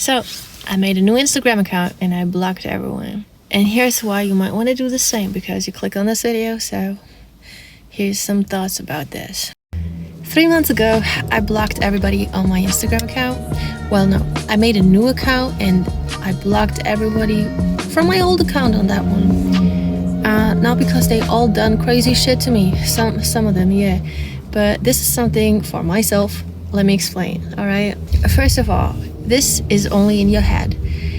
So I made a new Instagram account and I blocked everyone. And here's why you might want to do the same, because you click on this video. So here's some thoughts about this. 3 months ago, I blocked everybody on my Instagram account. Well, no, I made a new account and I blocked everybody from my old account on that one. Not because they all done crazy shit to me. Some of them, yeah. But this is something for myself. Let me explain, all right? First of all, this is only in your head.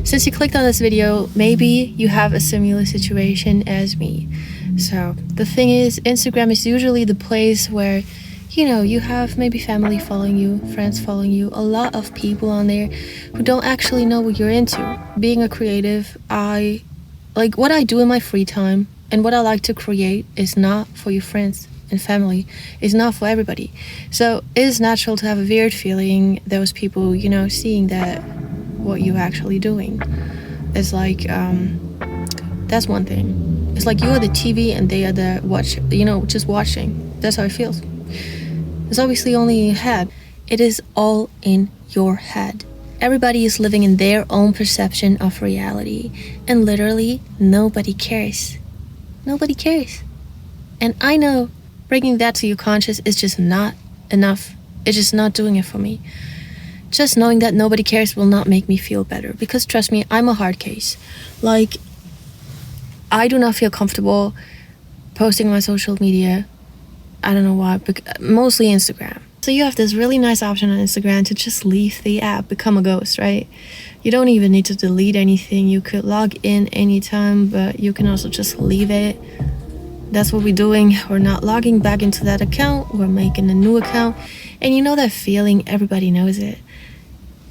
Since you clicked on this video, maybe you have a similar situation as me. So the thing is, Instagram is usually the place where, you know, you have maybe family following you, friends following you, a lot of people on there who don't actually know what you're into. Being a creative, what I do in my free time and what I like to create is not for your friends and family. It's not for everybody. So it is natural to have a weird feeling, those people, you know, seeing that what you're actually doing. It's like, that's one thing. It's like you're the TV and they are the just watching. That's how it feels. It's obviously only in your head. It is all in your head. Everybody is living in their own perception of reality. And literally, nobody cares. Nobody cares. And I know bringing that to your conscious is just not enough. It's just not doing it for me. Just knowing that nobody cares will not make me feel better. Because trust me, I'm a hard case. Like, I do not feel comfortable posting on my social media. I don't know why, mostly Instagram. So you have this really nice option on Instagram to just leave the app, become a ghost, right? You don't even need to delete anything. You could log in anytime, but you can also just leave it. That's what we're doing. We're not logging back into that account. We're making a new account. And you know that feeling, everybody knows it.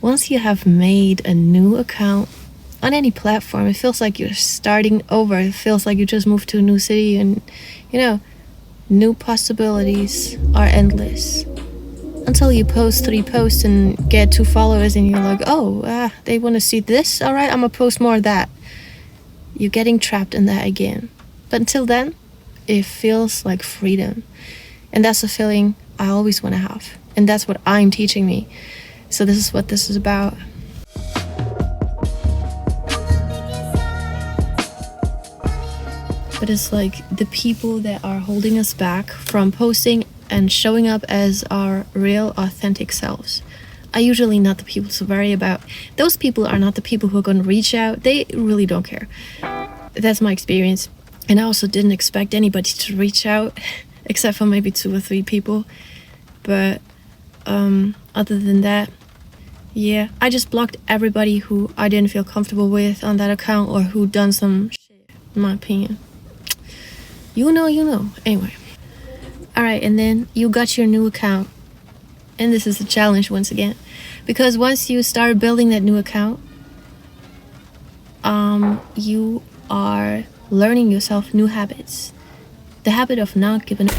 Once you have made a new account on any platform, it feels like you're starting over. It feels like you just moved to a new city and, you know, new possibilities are endless. Until you post 3 posts and get 2 followers and you're like, oh, they want to see this? All right, I'm going to post more of that. You're getting trapped in that again. But until then, it feels like freedom. And that's a feeling I always want to have. And that's what I'm teaching me. So this is what this is about. But it's like the people that are holding us back from posting and showing up as our real, authentic selves are usually not the people to worry about. Those people are not the people who are going to reach out. They really don't care. That's my experience. And I also didn't expect anybody to reach out, except for maybe 2 or 3 people. But other than that, yeah, I just blocked everybody who I didn't feel comfortable with on that account or who done some shit, in my opinion. You know. Anyway. Alright, and then you got your new account. And this is a challenge once again. Because once you start building that new account, you are learning yourself new habits. The habit of not giving up.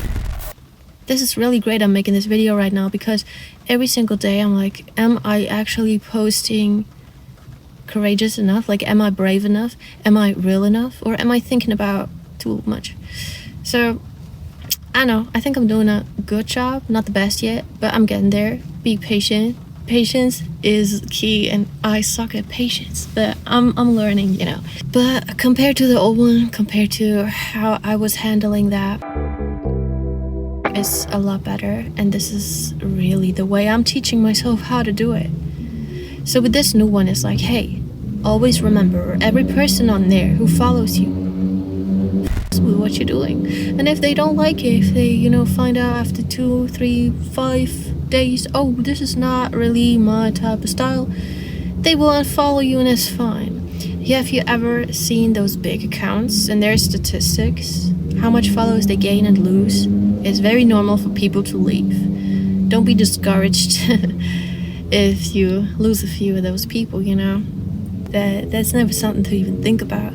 This is really great I'm making this video right now because every single day I'm like, am I actually posting courageous enough? Like, am I brave enough? Am I real enough? Or am I thinking about too much? So, I know, I think I'm doing a good job. Not the best yet, but I'm getting there. Be patient. Patience is key, and I suck at patience, but I'm learning, you know. But compared to the old one, compared to how I was handling that, it's a lot better, and this is really the way I'm teaching myself how to do it. So with this new one, it's like, hey, always remember, every person on there who follows you with what you're doing. And if they don't like it, if they, you know, find out after 2, 3, 5 days, oh, this is not really my type of style, they will unfollow you, and it's fine. Have you ever seen those big accounts and their statistics? How much followers they gain and lose? It's very normal for people to leave. Don't be discouraged if you lose a few of those people, you know. That's never something to even think about.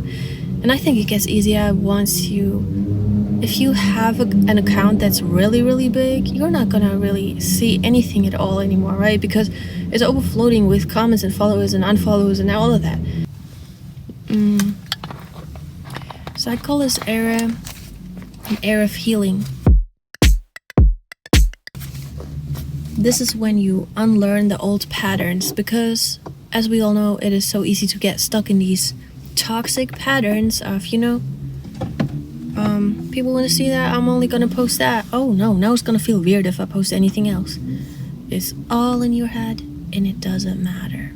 And I think it gets easier once if you have an account that's really, really big, you're not gonna really see anything at all anymore, right? Because it's overflowing with comments and followers and unfollowers and all of that. So I call this era an era of healing. This is when you unlearn the old patterns, because as we all know, it is so easy to get stuck in these toxic patterns of, people want to see that, I'm only gonna post that. Oh no, now it's gonna feel weird if I post anything else. It's all in your head and it doesn't matter.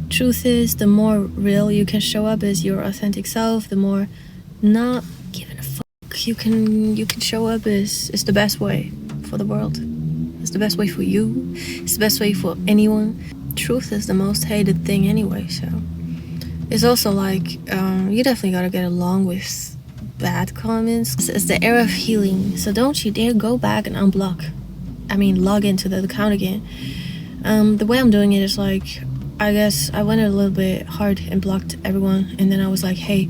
Truth is, the more real you can show up as your authentic self, the more not giving a fuck you can show up is the best way for the world. It's the best way for you. It's the best way for anyone. Truth is the most hated thing anyway, so it's also like you definitely gotta get along with bad comments. It's the era of healing, so don't you dare go back and log into the account again. The way I'm doing it is like, I guess I went a little bit hard and blocked everyone, and then I was like, hey,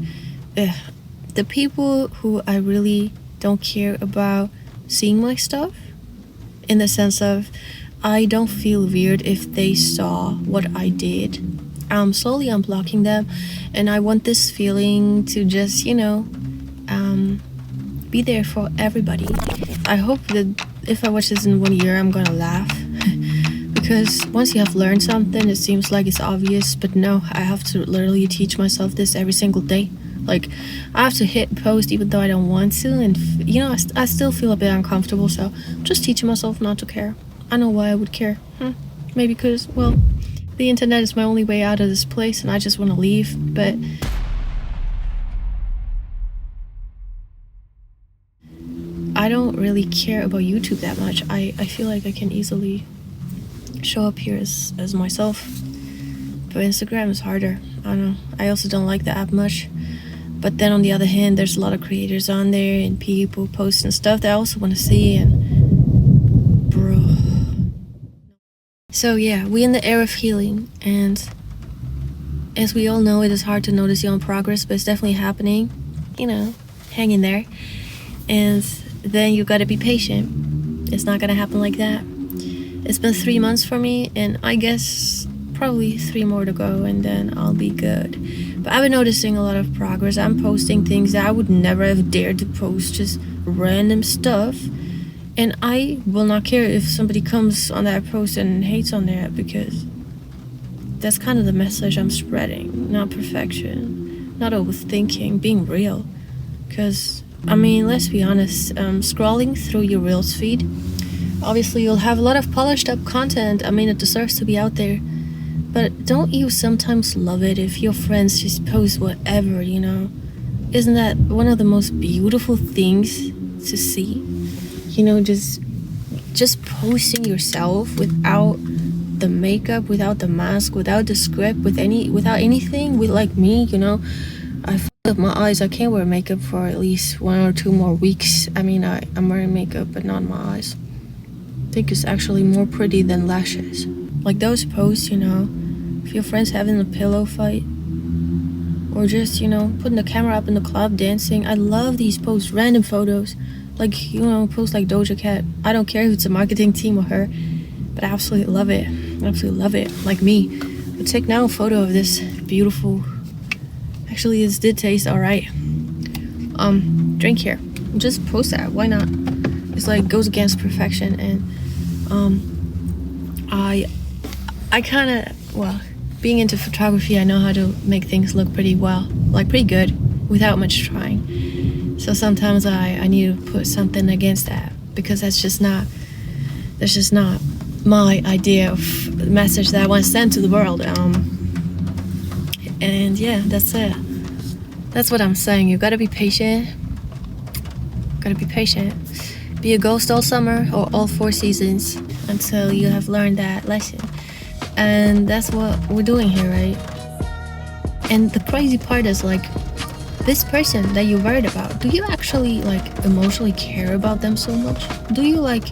the people who I really don't care about seeing my stuff, in the sense of I don't feel weird if they saw what I did, I'm slowly unblocking them, and I want this feeling to just, be there for everybody. I hope that if I watch this in 1 year, I'm gonna laugh. Because once you have learned something, it seems like it's obvious, but no, I have to literally teach myself this every single day. Like, I have to hit post even though I don't want to, and I still feel a bit uncomfortable, so I'm just teaching myself not to care. I know why I would care. Maybe because, well, the internet is my only way out of this place and I just want to leave, but I don't really care about YouTube that much. I feel like I can easily show up here as myself, but Instagram is harder. I don't know. I also don't like the app much, but then on the other hand, there's a lot of creators on there and people posting stuff that I also want to see, and bro. So yeah, we're in the era of healing, and as we all know, it is hard to notice your own progress, but it's definitely happening. Hang in there, and then you gotta be patient. It's not gonna happen like that. It's been 3 months for me, and I guess probably 3 more to go, and then I'll be good. But I've been noticing a lot of progress. I'm posting things that I would never have dared to post, just random stuff. And I will not care if somebody comes on that post and hates on that, because that's kind of the message I'm spreading. Not perfection, not overthinking, being real. Because, let's be honest, scrolling through your Reels feed, obviously you'll have a lot of polished up content. It deserves to be out there. But don't you sometimes love it if your friends just post whatever, Isn't that one of the most beautiful things to see? Just posting yourself without the makeup, without the mask, without the script, without anything, with like me, I fucked up my eyes. I can't wear makeup for at least 1 or 2 more weeks. I'm wearing makeup, but not my eyes. I think it's actually more pretty than lashes. Like those posts, if your friend's having a pillow fight, or just, putting the camera up in the club dancing. I love these posts, random photos. Like, posts like Doja Cat. I don't care if it's a marketing team or her, but I absolutely love it. I absolutely love it. Like me. But take now a photo of this beautiful, actually this did taste alright, drink here. Just post that, why not? It's like, goes against perfection, and I kind of, well, being into photography, I know how to make things look pretty well, like pretty good, without much trying. So sometimes I need to put something against that, because that's just not my idea of the message that I want to send to the world. And yeah, that's it. That's what I'm saying. You gotta be patient. Gotta be patient. Be a ghost all summer or all 4 seasons until you have learned that lesson. And that's what we're doing here, right? And the crazy part is, like, this person that you're worried about, do you actually, like, emotionally care about them so much? Do you, like,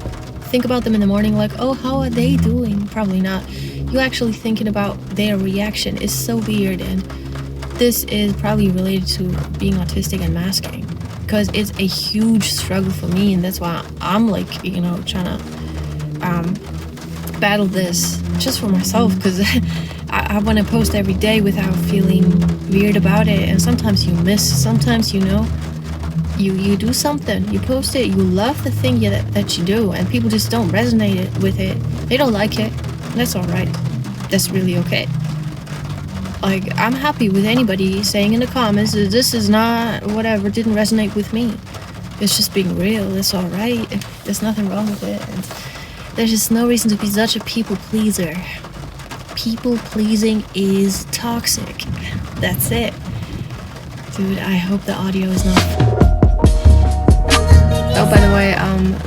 think about them in the morning, like, oh, how are they doing? Probably not. You actually thinking about their reaction is so weird, and this is probably related to being autistic and masking, because it's a huge struggle for me, and that's why I'm, like, trying to battle this just for myself, because I want to post every day without feeling weird about it. And sometimes you miss, sometimes you do something, you post it, you love the thing that you do, and people just don't resonate with it. They don't like it. That's all right. that's really okay. Like, I'm happy with anybody saying in the comments that this is not whatever, didn't resonate with me. It's just being real. It's all right. There's nothing wrong with it. And there's just no reason to be such a people pleaser. People pleasing is toxic. That's it. Dude, I hope the audio is not... Oh, by the way,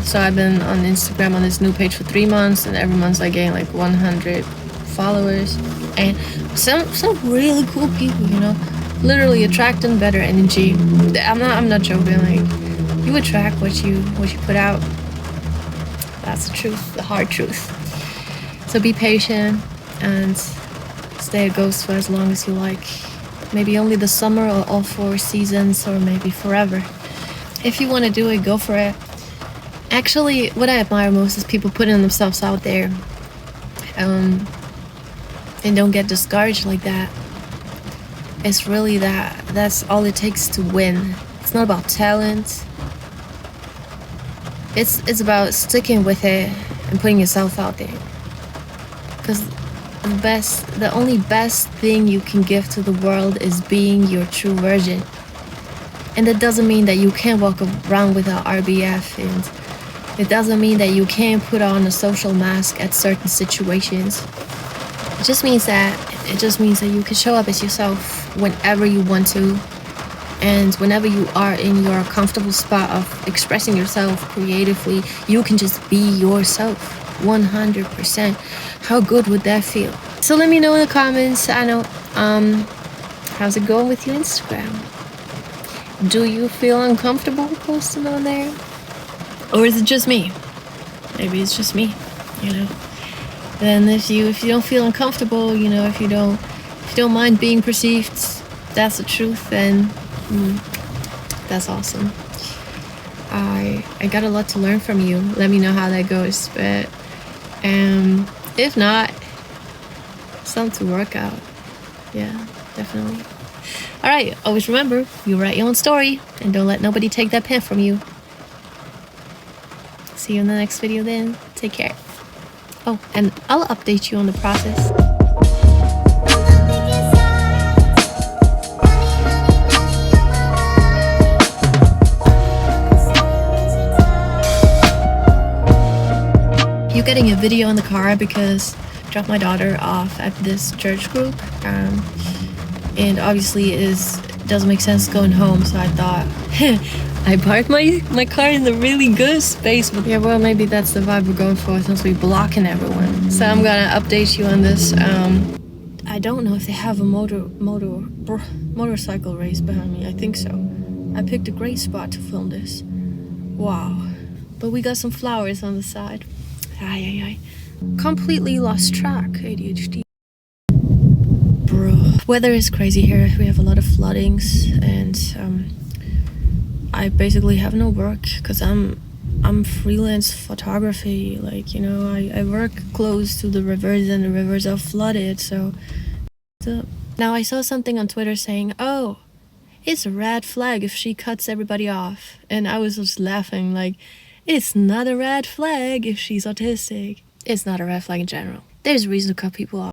so I've been on Instagram on this new page for 3 months, and every month I gain like 100 followers, and some really cool people, you know, literally attracting better energy. I'm not joking. Like, you attract what you put out. That's the truth, the hard truth. So be patient and stay a ghost for as long as you like. Maybe only the summer or all 4 seasons, or maybe forever. If you want to do it, go for it. Actually, what I admire most is people putting themselves out there and don't get discouraged like that. It's really that's all it takes to win. It's not about talent. It's about sticking with it and putting yourself out there. Because the only best thing you can give to the world is being your true version. And that doesn't mean that you can't walk around without RBF, and it doesn't mean that you can't put on a social mask at certain situations. It just means that you can show up as yourself whenever you want to, and whenever you are in your comfortable spot of expressing yourself creatively, you can just be yourself 100%. How good would that feel? So let me know in the comments. I know, how's it going with your Instagram? Do you feel uncomfortable posting on there? Or is it just me? Maybe it's just me, you know. Then if you don't feel uncomfortable, you know, if you don't mind being perceived, that's the truth, then that's awesome. I got a lot to learn from you. Let me know how that goes. But if not, something to work out. Yeah, definitely. Alright, always remember, you write your own story, and don't let nobody take that pen from you. See you in the next video then. Take care. Oh, and I'll update you on the process. You're getting a video in the car because I dropped my daughter off at this church group. And obviously it doesn't make sense going home, so I thought I parked my car in the really good space. But yeah, well, maybe that's the vibe we're going for since we're blocking everyone. So I'm gonna update you on this. I don't know if they have a motorcycle race behind me. I think so. I picked a great spot to film this. Wow. But we got some flowers on the side. Ay. Completely lost track, ADHD. Bro. Weather is crazy here. We have a lot of floodings, and I basically have no work because I'm freelance photography. Like, you know, I work close to the rivers, and the rivers are flooded. So now I saw something on Twitter saying, oh, it's a red flag if she cuts everybody off, and I was just laughing like, it's not a red flag if she's autistic. It's not a red flag in general. There's a reason to cut people off.